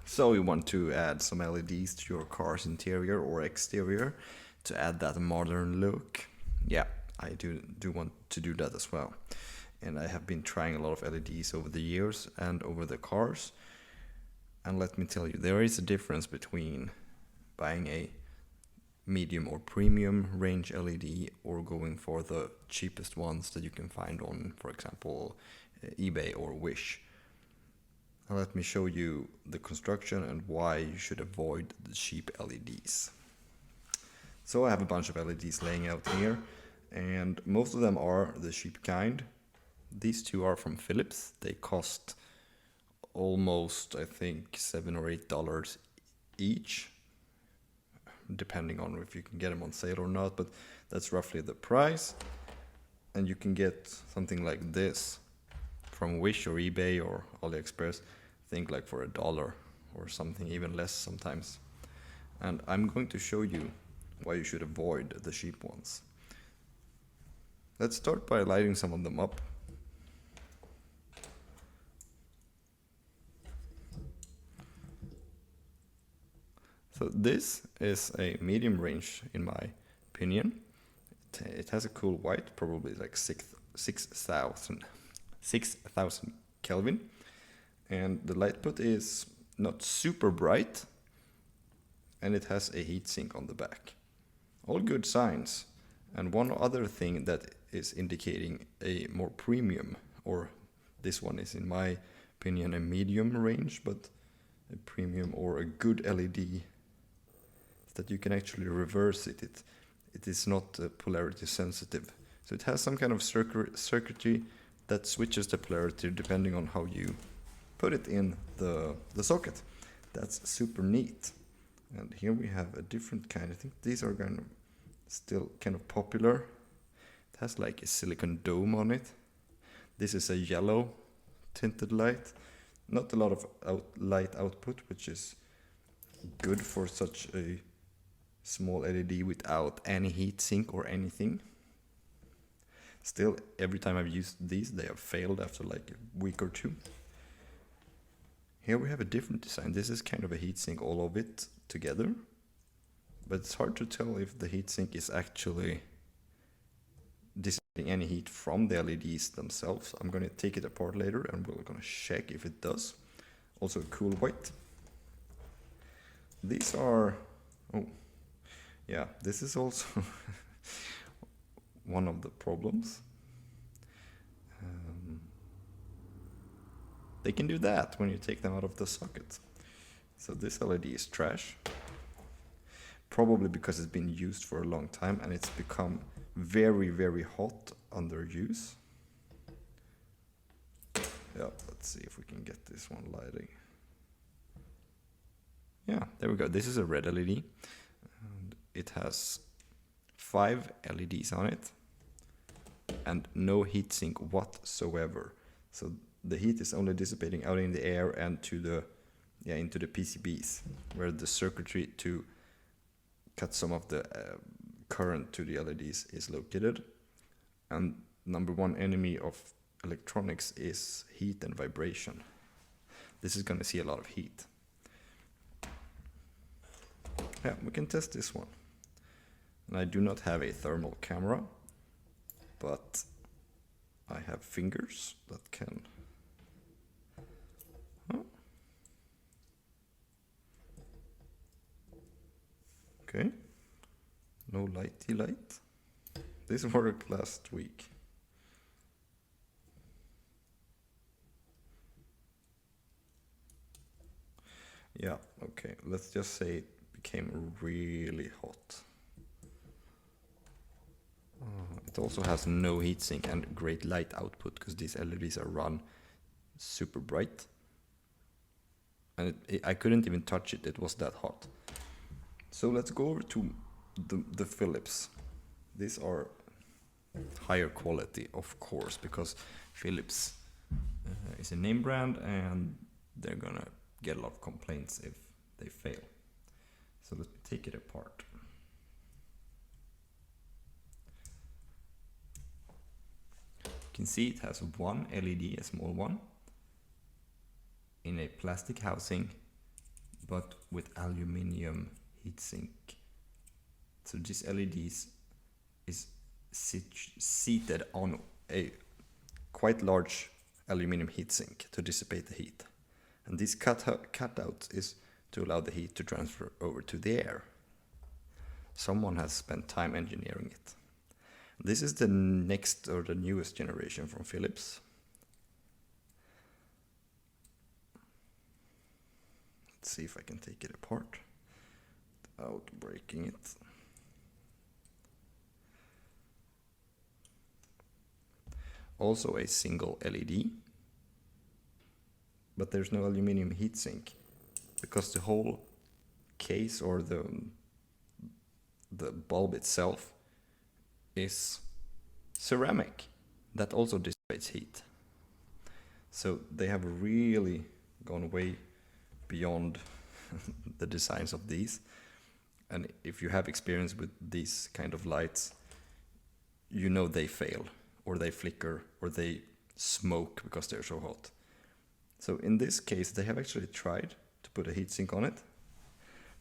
So you want to add some LEDs to your car's interior or exterior to add that modern look. Yeah, I do want to do that as well. And I have been trying a lot of LEDs over the years and over the cars. And let me tell you, there is a difference between buying a medium or premium range LED or going for the cheapest ones that you can find on, for example, eBay or Wish. Now let me show you the construction and why you should avoid the cheap LEDs. So I have a bunch of LEDs laying out here, and most of them are the cheap kind. These two are from Philips. They cost almost, I think, $7 or $8 each, depending on if you can get them on sale or not, but that's roughly the price. And you can get something like this from Wish or eBay or AliExpress, think like for $1 or something even less sometimes. And I'm going to show you why you should avoid the cheap ones. Let's start by lighting some of them up. So this is a medium range in my opinion. It has a cool white, probably like 6,000 Kelvin, and the light put is not super bright, and it has a heatsink on the back. All good signs. And one other thing that is indicating a more premium, or this one is in my opinion a medium range, but a premium or a good LED, is that you can actually reverse it. It is not polarity sensitive. So it has some kind of circuitry that switches the polarity depending on how you put it in the socket. That's super neat. And here we have a different kind. I think these are still kind of popular. It has like a silicon dome on it. This is a yellow tinted light. Not a lot of light output, which is good for such a small LED without any heatsink or anything. Still, every time I've used these, they have failed after like a week or two. Here we have a different design. This is kind of a heatsink, all of it together. But it's hard to tell if the heatsink is actually dissipating any heat from the LEDs themselves. I'm going to take it apart later and we're going to check if it does. Also cool white. These are... oh, yeah, this is also one of the problems. They can do that when you take them out of the socket. So this LED is trash. Probably because it's been used for a long time and it's become very, very hot under use. Yeah, let's see if we can get this one lighting. Yeah, there we go. This is a red LED. And it has 5 LEDs on it and no heatsink whatsoever. So the heat is only dissipating out in the air and to the into the PCBs, where the circuitry to cut some of the current to the LEDs is located. And number one enemy of electronics is heat and vibration. This is going to see a lot of heat. Yeah, we can test this one. And I do not have a thermal camera, but I have fingers that can... oh. Okay, no lighty light. This worked last week. Yeah, okay, let's just say it became really hot. It also has no heatsink and great light output because these LEDs are run super bright. And I couldn't even touch it, it was that hot. So let's go over to the Philips. These are higher quality, of course, because Philips is a name brand and they're gonna get a lot of complaints if they fail. So let's take it apart. You can see it has one LED, a small one, in a plastic housing but with aluminium heatsink. So this LEDs is seated on a quite large aluminium heatsink to dissipate the heat. And this cutout is to allow the heat to transfer over to the air. Someone has spent time engineering it. This is the next or the newest generation from Philips. Let's see if I can take it apart without breaking it. Also a single LED, but there's no aluminium heatsink because the whole case or the bulb itself is ceramic that also dissipates heat. So they have really gone way beyond the designs of these. And if you have experience with these kind of lights, you know they fail, or they flicker, or they smoke because they're so hot. So in this case, they have actually tried to put a heatsink on it.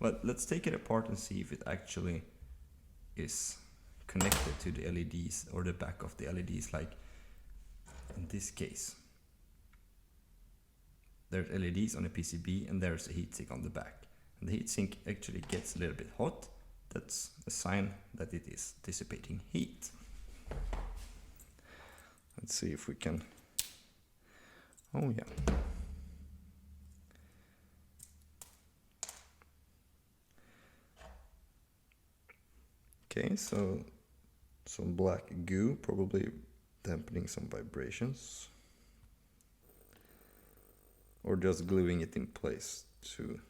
But let's take it apart and see if it actually is connected to the LEDs or the back of the LEDs, like in this case. There's LEDs on a PCB and there's a heatsink on the back. And the heatsink actually gets a little bit hot. That's a sign that it is dissipating heat. Let's see if we can... Oh yeah. Okay, so some black goo, probably dampening some vibrations. Or just gluing it in place to...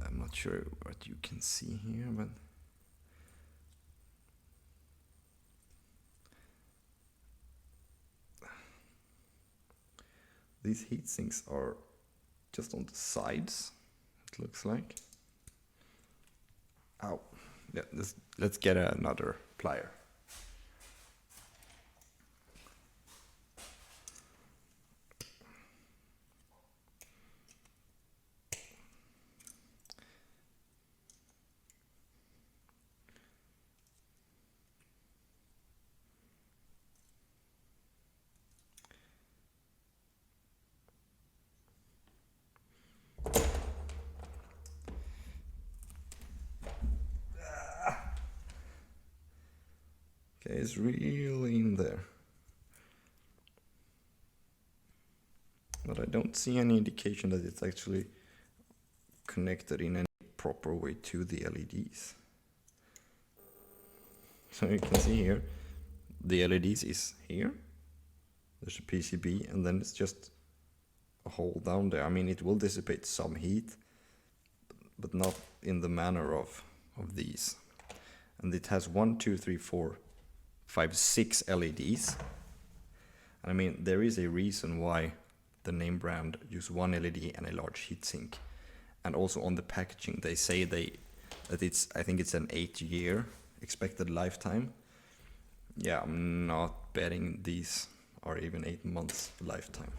I'm not sure what you can see here, but... These heat sinks are just on the sides, it looks like. Ow. Yeah, let's get another plier. Okay, it's really in there. But I don't see any indication that it's actually connected in any proper way to the LEDs. So you can see here, the LEDs is here. There's a PCB and then it's just a hole down there. I mean, it will dissipate some heat, but not in the manner of these. And it has 1, 2, 3, 4, 5, 6 LEDs. I mean, there is a reason why the name brand use one LED and a large heatsink. And also on the packaging, they say that it's, I think it's an 8-year expected lifetime. Yeah, I'm not betting these are even 8 months lifetime.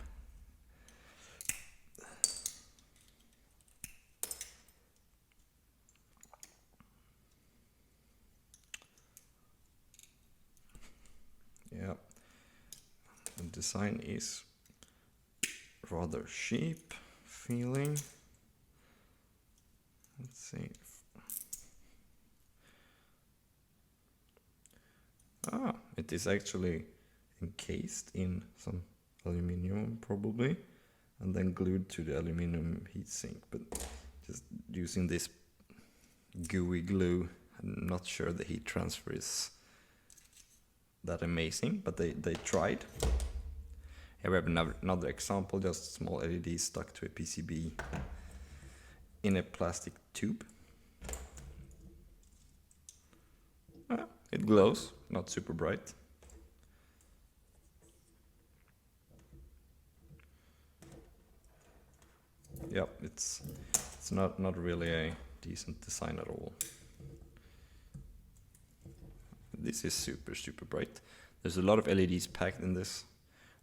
Yeah, the design is rather cheap feeling. Let's see. It is actually encased in some aluminium probably, and then glued to the aluminium heatsink, but just using this gooey glue, I'm not sure the heat transfer is that amazing, but they tried. Here we have another example, just small LED stuck to a PCB in a plastic tube. It glows, not super bright. Yep, it's not really a decent design at all. This is super bright. There's a lot of LEDs packed in this.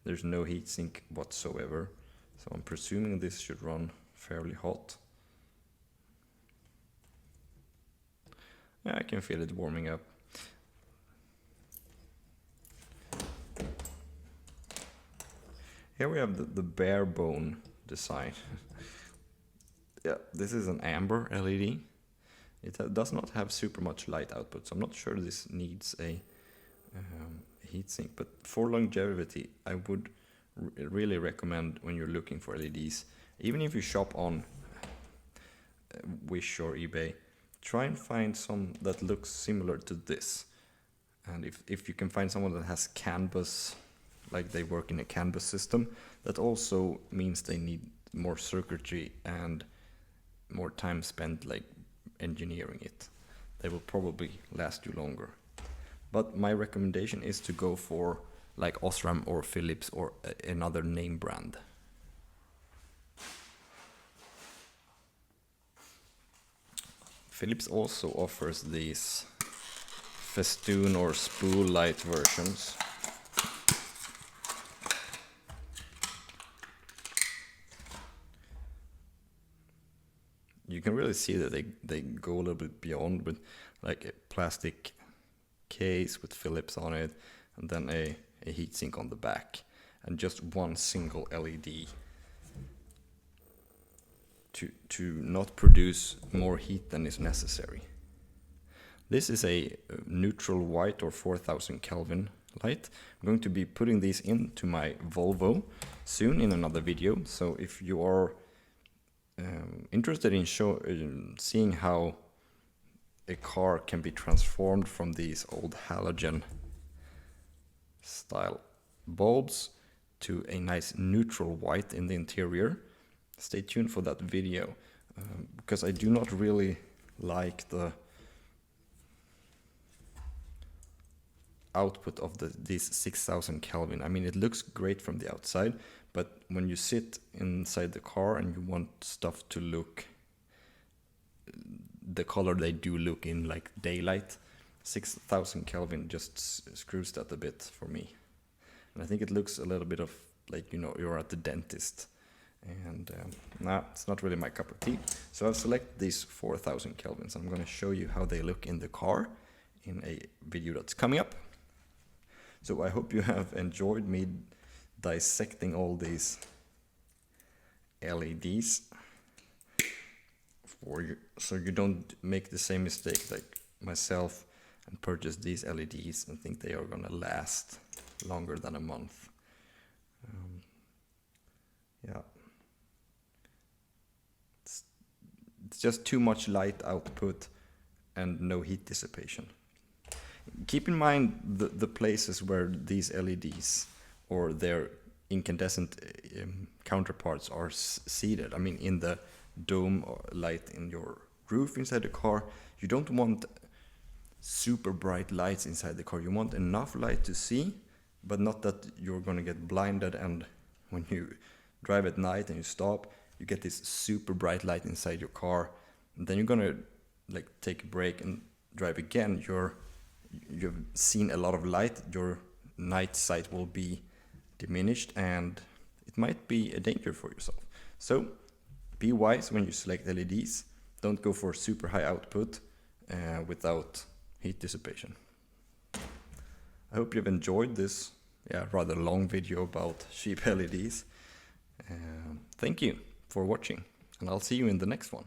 There's no heatsink whatsoever, so I'm presuming this should run fairly hot. Yeah, I can feel it warming up. Here we have the bare bone design. Yeah, this is an amber LED. It does not have super much light output, so I'm not sure this needs a heatsink. But for longevity, I would really recommend when you're looking for LEDs, even if you shop on Wish or eBay, try and find some that looks similar to this. And if you can find someone that has CAN bus, like they work in a CAN bus system, that also means they need more circuitry and more time spent like engineering it. They will probably last you longer. But my recommendation is to go for like Osram or Philips or another name brand. Philips also offers these festoon or spool light versions. You can really see that they go a little bit beyond with like a plastic case with Philips on it, and then a heatsink on the back, and just one single LED to not produce more heat than is necessary. This is a neutral white or 4000 Kelvin light. I'm going to be putting these into my Volvo soon in another video, so if you are interested in seeing how a car can be transformed from these old halogen style bulbs to a nice neutral white in the interior, stay tuned for that video, because I do not really like the output of these 6000 Kelvin. I mean, it looks great from the outside, but when you sit inside the car and you want stuff to look the color they do look in like daylight, 6000 Kelvin just screws that a bit for me. And I think it looks a little bit of like, you know, you're at the dentist, and nah, it's not really my cup of tea. So I've selected these 4000 Kelvins. I'm going to show you how they look in the car in a video that's coming up. So I hope you have enjoyed me dissecting all these LEDs for you, so you don't make the same mistake like myself and purchase these LEDs and think they are gonna last longer than a month. Yeah, it's just too much light output and no heat dissipation. Keep in mind the places where these LEDs or their incandescent counterparts are seated. I mean, in the dome or light in your roof inside the car, you don't want super bright lights inside the car. You want enough light to see, but not that you're going to get blinded, and when you drive at night and you stop, you get this super bright light inside your car, and then you're going to like take a break and drive again. You've seen a lot of light, your night sight will be diminished, and it might be a danger for yourself. So be wise when you select LEDs. Don't go for super high output without heat dissipation. I hope you've enjoyed this rather long video about cheap LEDs. Thank you for watching, and I'll see you in the next one.